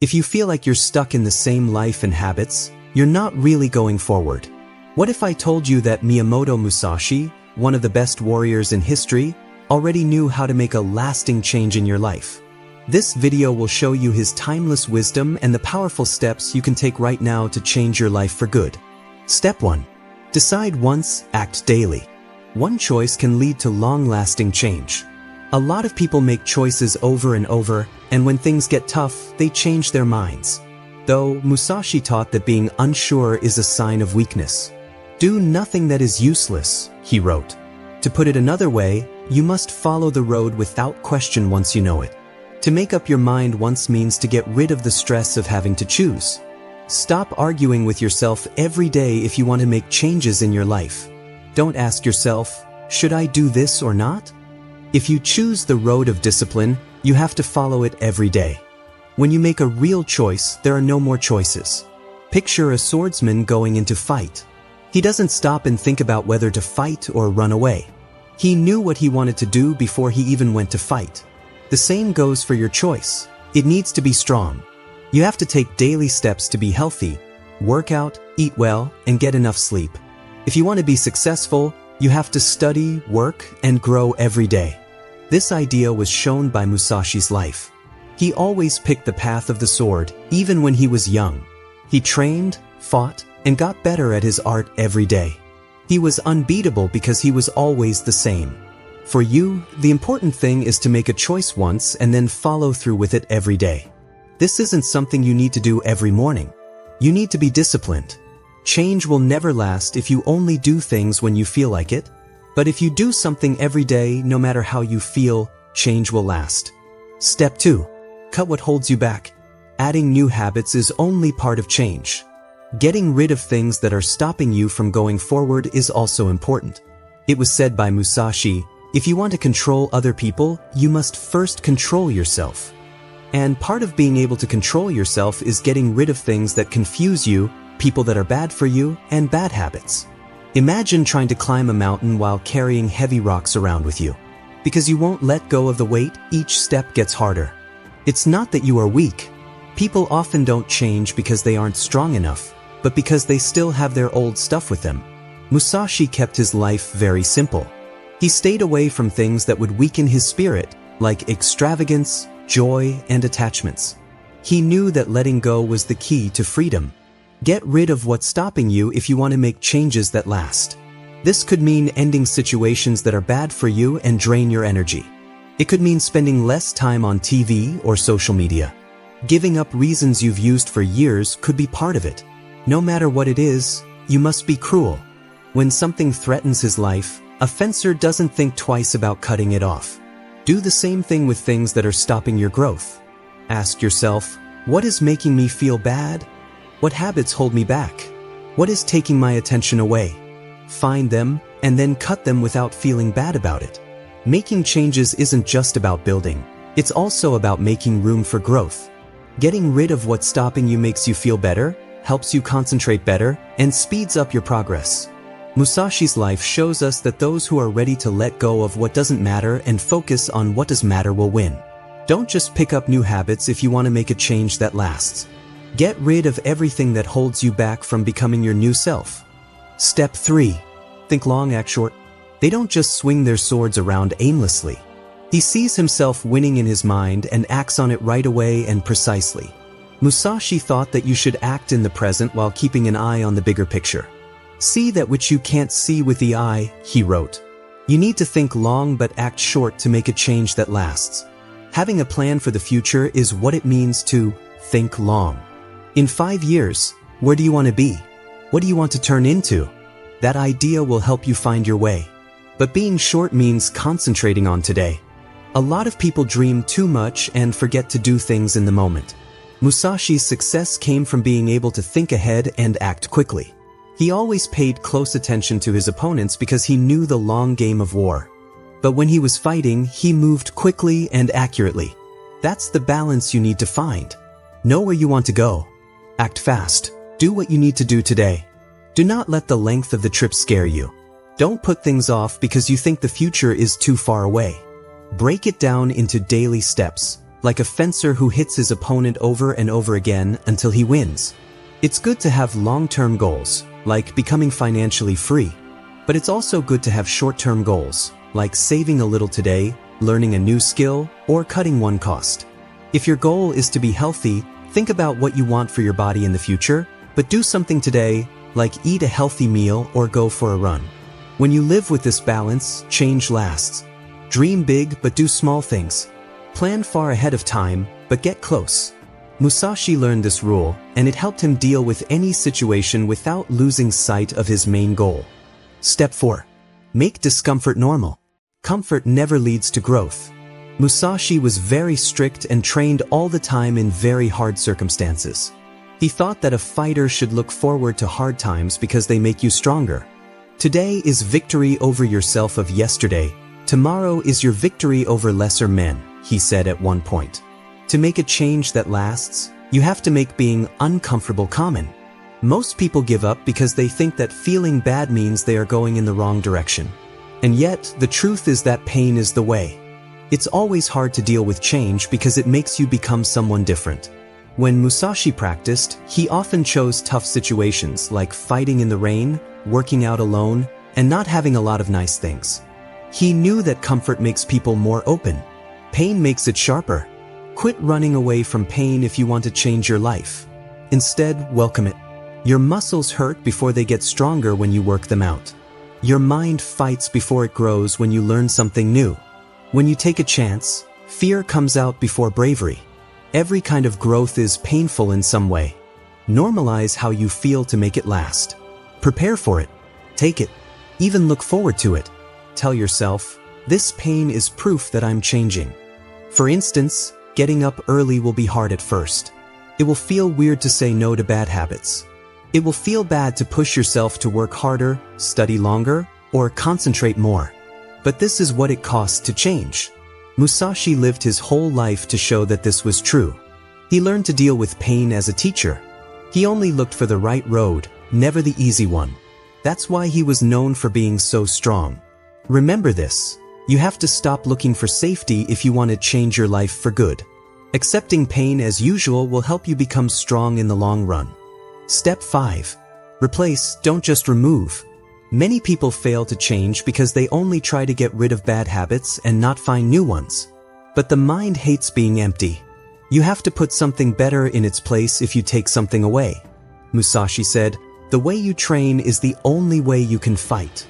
If you feel like you're stuck in the same life and habits, you're not really going forward. What if I told you that Miyamoto Musashi, one of the best warriors in history, already knew how to make a lasting change in your life? This video will show you his timeless wisdom and the powerful steps you can take right now to change your life for good. Step 1. Decide once, act daily. One choice can lead to long-lasting change. A lot of people make choices over and over, and when things get tough, they change their minds. Though Musashi taught that being unsure is a sign of weakness. Do nothing that is useless, he wrote. To put it another way, you must follow the road without question once you know it. To make up your mind once means to get rid of the stress of having to choose. Stop arguing with yourself every day if you want to make changes in your life. Don't ask yourself, should I do this or not? If you choose the road of discipline, you have to follow it every day. When you make a real choice, there are no more choices. Picture a swordsman going into fight. He doesn't stop and think about whether to fight or run away. He knew what he wanted to do before he even went to fight. The same goes for your choice. It needs to be strong. You have to take daily steps to be healthy, work out, eat well, and get enough sleep. If you want to be successful, you have to study, work, and grow every day. This idea was shown by Musashi's life. He always picked the path of the sword, even when he was young. He trained, fought, and got better at his art every day. He was unbeatable because he was always the same. For you, the important thing is to make a choice once and then follow through with it every day. This isn't something you need to do every morning. You need to be disciplined. Change will never last if you only do things when you feel like it. But if you do something every day, no matter how you feel, change will last. Step 2. Cut what holds you back. Adding new habits is only part of change. Getting rid of things that are stopping you from going forward is also important. It was said by Musashi, if you want to control other people, you must first control yourself. And part of being able to control yourself is getting rid of things that confuse you, people that are bad for you, and bad habits. Imagine trying to climb a mountain while carrying heavy rocks around with you. Because you won't let go of the weight, each step gets harder. It's not that you are weak. People often don't change because they aren't strong enough, but because they still have their old stuff with them. Musashi kept his life very simple. He stayed away from things that would weaken his spirit, like extravagance, joy, and attachments. He knew that letting go was the key to freedom. Get rid of what's stopping you if you want to make changes that last. This could mean ending situations that are bad for you and drain your energy. It could mean spending less time on TV or social media. Giving up reasons you've used for years could be part of it. No matter what it is, you must be cruel. When something threatens his life, a fencer doesn't think twice about cutting it off. Do the same thing with things that are stopping your growth. Ask yourself, what is making me feel bad? What habits hold me back? What is taking my attention away? Find them, and then cut them without feeling bad about it. Making changes isn't just about building. It's also about making room for growth. Getting rid of what's stopping you makes you feel better, helps you concentrate better, and speeds up your progress. Musashi's life shows us that those who are ready to let go of what doesn't matter and focus on what does matter will win. Don't just pick up new habits if you want to make a change that lasts. Get rid of everything that holds you back from becoming your new self. Step 3. Think long, act short. They don't just swing their swords around aimlessly. He sees himself winning in his mind and acts on it right away and precisely. Musashi thought that you should act in the present while keeping an eye on the bigger picture. See that which you can't see with the eye, he wrote. You need to think long but act short to make a change that lasts. Having a plan for the future is what it means to think long. In 5 years, where do you want to be? What do you want to turn into? That idea will help you find your way. But being short means concentrating on today. A lot of people dream too much and forget to do things in the moment. Musashi's success came from being able to think ahead and act quickly. He always paid close attention to his opponents because he knew the long game of war. But when he was fighting, he moved quickly and accurately. That's the balance you need to find. Know where you want to go. Act fast. Do what you need to do today. Do not let the length of the trip scare you. Don't put things off because you think the future is too far away. Break it down into daily steps. like a fencer who hits his opponent over and over again until he wins. It's good to have long-term goals, like becoming financially free. But it's also good to have short-term goals, like saving a little today, learning a new skill, or cutting one cost. If your goal is to be healthy, think about what you want for your body in the future, but do something today, like eat a healthy meal or go for a run. When you live with this balance, change lasts. Dream big, but do small things. Plan far ahead of time, but get close. Musashi learned this rule, and it helped him deal with any situation without losing sight of his main goal. Step 4. Make discomfort normal. Comfort never leads to growth. Musashi was very strict and trained all the time in very hard circumstances. He thought that a fighter should look forward to hard times because they make you stronger. Today is victory over yourself of yesterday. Tomorrow is your victory over lesser men, he said at one point. To make a change that lasts, you have to make being uncomfortable common. Most people give up because they think that feeling bad means they are going in the wrong direction. And yet, the truth is that pain is the way. It's always hard to deal with change because it makes you become someone different. When Musashi practiced, he often chose tough situations like fighting in the rain, working out alone, and not having a lot of nice things. He knew that comfort makes people more open. Pain makes it sharper. Quit running away from pain if you want to change your life. Instead, welcome it. Your muscles hurt before they get stronger when you work them out. Your mind fights before it grows when you learn something new. When you take a chance, fear comes out before bravery. Every kind of growth is painful in some way. Normalize how you feel to make it last. Prepare for it. Take it. Even look forward to it. Tell yourself, this pain is proof that I'm changing. For instance, getting up early will be hard at first. It will feel weird to say no to bad habits. It will feel bad to push yourself to work harder, study longer, or concentrate more. But this is what it costs to change. Musashi lived his whole life to show that this was true. He learned to deal with pain as a teacher. He only looked for the right road, never the easy one. That's why he was known for being so strong. Remember this. You have to stop looking for safety if you want to change your life for good. Accepting pain as usual will help you become strong in the long run. Step 5. Replace, don't just remove. Many people fail to change because they only try to get rid of bad habits and not find new ones. But the mind hates being empty. You have to put something better in its place if you take something away. Musashi said, the way you train is the only way you can fight.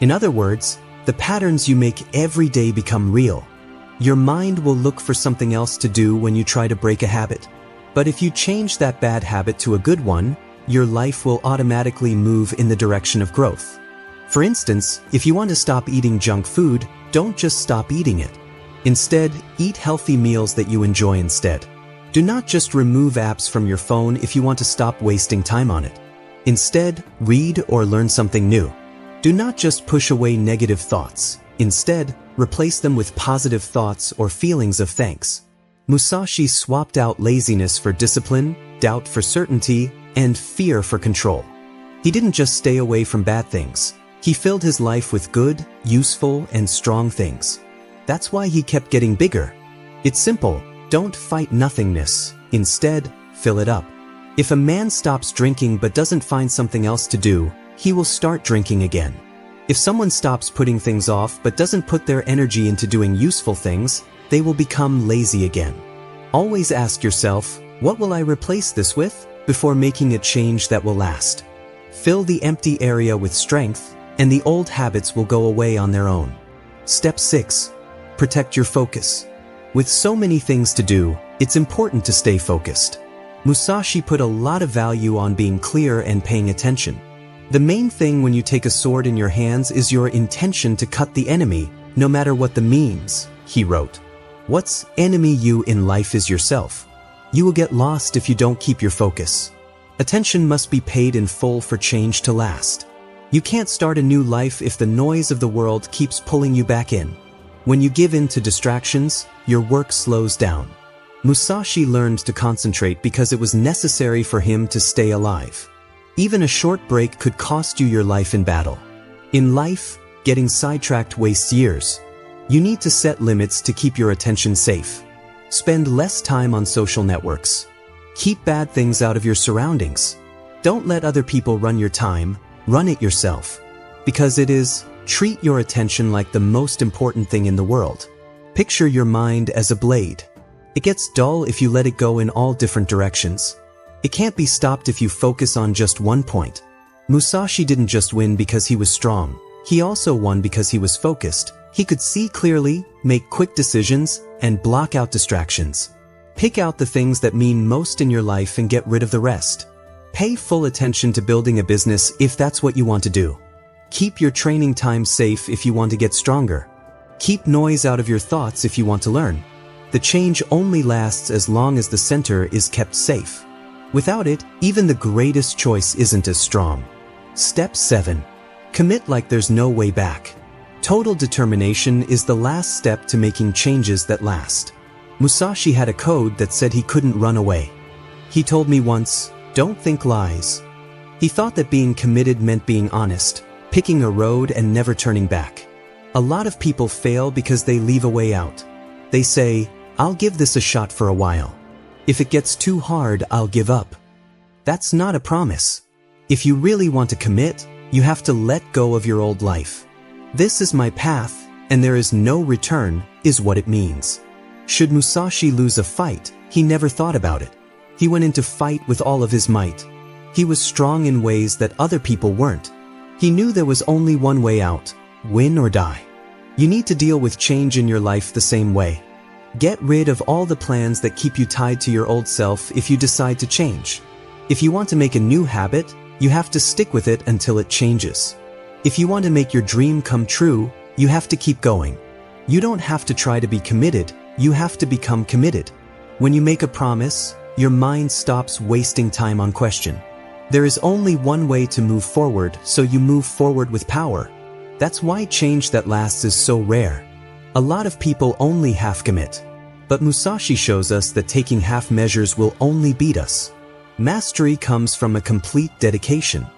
In other words, the patterns you make every day become real. Your mind will look for something else to do when you try to break a habit. But if you change that bad habit to a good one, your life will automatically move in the direction of growth. For instance, if you want to stop eating junk food, don't just stop eating it. Instead, eat healthy meals that you enjoy instead. Do not just remove apps from your phone if you want to stop wasting time on it. Instead, read or learn something new. Do not just push away negative thoughts. Instead, replace them with positive thoughts or feelings of thanks. Musashi swapped out laziness for discipline, doubt for certainty, and fear for control. He didn't just stay away from bad things. He filled his life with good, useful, and strong things. That's why he kept getting bigger. It's simple. Don't fight nothingness. Instead, fill it up. If a man stops drinking but doesn't find something else to do, he will start drinking again. If someone stops putting things off but doesn't put their energy into doing useful things, they will become lazy again. Always ask yourself, what will I replace this with, before making a change that will last. Fill the empty area with strength, and the old habits will go away on their own. Step 6. Protect your focus. With so many things to do, it's important to stay focused. Musashi put a lot of value on being clear and paying attention. The main thing when you take a sword in your hands is your intention to cut the enemy, no matter what the means, he wrote. What's enemy you in life is yourself. You will get lost if you don't keep your focus. Attention must be paid in full for change to last. You can't start a new life if the noise of the world keeps pulling you back in. When you give in to distractions, your work slows down. Musashi learned to concentrate because it was necessary for him to stay alive. Even a short break could cost you your life in battle. In life, getting sidetracked wastes years. You need to set limits to keep your attention safe. Spend less time on social networks. Keep bad things out of your surroundings. Don't let other people run your time, run it yourself. Because it is, treat your attention like the most important thing in the world. Picture your mind as a blade. It gets dull if you let it go in all different directions. It can't be stopped if you focus on just one point. Musashi didn't just win because he was strong. He also won because he was focused. He could see clearly, make quick decisions, and block out distractions. Pick out the things that mean most in your life and get rid of the rest. Pay full attention to building a business if that's what you want to do. Keep your training time safe if you want to get stronger. Keep noise out of your thoughts if you want to learn. The change only lasts as long as the center is kept safe. Without it, even the greatest choice isn't as strong. Step 7. Commit like there's no way back. Total determination is the last step to making changes that last. Musashi had a code that said he couldn't run away. He told me once, "Don't think lies." He thought that being committed meant being honest, picking a road and never turning back. A lot of people fail because they leave a way out. They say, "I'll give this a shot for a while. If it gets too hard, I'll give up." That's not a promise. If you really want to commit, you have to let go of your old life. "This is my path, and there is no return," is what it means. Should Musashi lose a fight, he never thought about it. He went into fight with all of his might. He was strong in ways that other people weren't. He knew there was only one way out, win or die. You need to deal with change in your life the same way. Get rid of all the plans that keep you tied to your old self if you decide to change. If you want to make a new habit, you have to stick with it until it changes. If you want to make your dream come true, you have to keep going. You don't have to try to be committed, you have to become committed. When you make a promise, your mind stops wasting time on question. There is only one way to move forward, so you move forward with power. That's why change that lasts is so rare. A lot of people only half commit. But Musashi shows us that taking half measures will only beat us. Mastery comes from a complete dedication.